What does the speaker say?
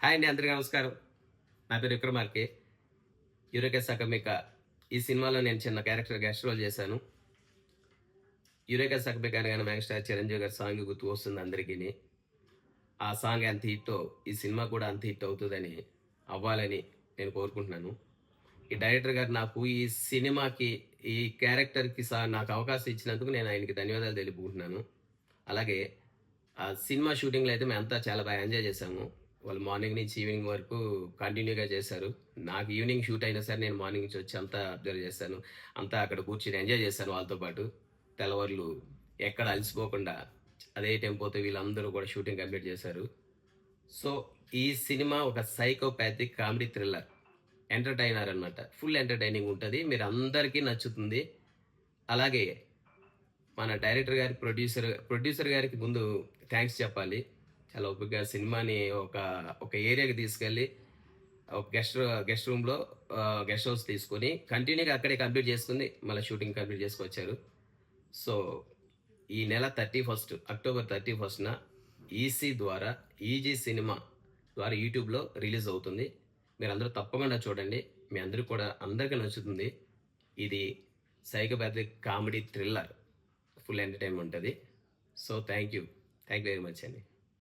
Hi అండి, అందరికీ నమస్కారం. నా పేరు విక్రమార్కే. 'యురేకా సకమిక' ఈ సినిమాలో నేను చిన్న క్యారెక్టర్ గెస్ట్ రోల్ చేశాను. 'యురేకా సకమిక' అనగానే మెగాస్టార్ చిరంజీవి గారి సాంగ్ గుర్తుకొస్తుంది అందరికీని. ఆ సాంగ్ ఎంత హిట్టో ఈ సినిమా కూడా అంత హిట్ అవుతుందని, అవ్వాలని నేను కోరుకుంటున్నాను. ఈ డైరెక్టర్ గారు నాకు ఈ సినిమాకి, ఈ క్యారెక్టర్‌కి నాకు అవకాశం ఇచ్చినందుకు నేను ఆయనకి ధన్యవాదాలు తెలుపుకుంటున్నాను. అలాగే ఆ సినిమా షూటింగ్‌లో అయితే మేమంతా చాలా బాగా ఎంజాయ్ చేశాము. వాళ్ళు మార్నింగ్ నుంచి ఈవినింగ్ వరకు కంటిన్యూగా చేశారు. నాకు ఈవినింగ్ షూట్ అయినా సరే నేను మార్నింగ్ నుంచి వచ్చి అంతా అబ్జర్వ్ చేశాను. అంతా అక్కడ కూర్చొని ఎంజాయ్ చేశాను వాళ్ళతో పాటు. తెల్లవార్లు ఎక్కడ అలసిపోకుండా అదే టెంపోతో వీళ్ళందరూ కూడా షూటింగ్ కంప్లీట్ చేశారు. సో, ఈ సినిమా ఒక సైకోపాథిక్ కామెడీ థ్రిల్లర్. ఎంటర్‌టైనర్ అనమాట. ఫుల్ ఎంటర్‌టైనింగ్ ఉంటది. మీరందరికీ నచ్చుతుంది. అలాగే మన డైరెక్టర్ గారి, ప్రొడ్యూసర్ గారికి ముందు థాంక్స్ చెప్పాలి. చాలా ఓపికగా సినిమాని ఒక ఒక ఏరియాకి తీసుకెళ్ళి ఒక గెస్ట్ రూమ్‌లో గెస్ట్ హౌస్ తీసుకొని కంటిన్యూగా అక్కడే కంప్లీట్ చేసుకొని మళ్ళీ షూటింగ్ కంప్లీట్ చేసుకొచ్చారు. సో, ఈ నెల 31 అక్టోబర్ 31న ఈసీ ద్వారా, ఈజీ సినిమా ద్వారా యూట్యూబ్‌లో రిలీజ్ అవుతుంది. మీరందరూ తప్పకుండా చూడండి. మీ అందరికి కూడా అందరికీ నచ్చుతుంది. ఇది psychopathic comedy thriller. Full entertainment ఉంటది. So, thank you. Thank you very much అండి.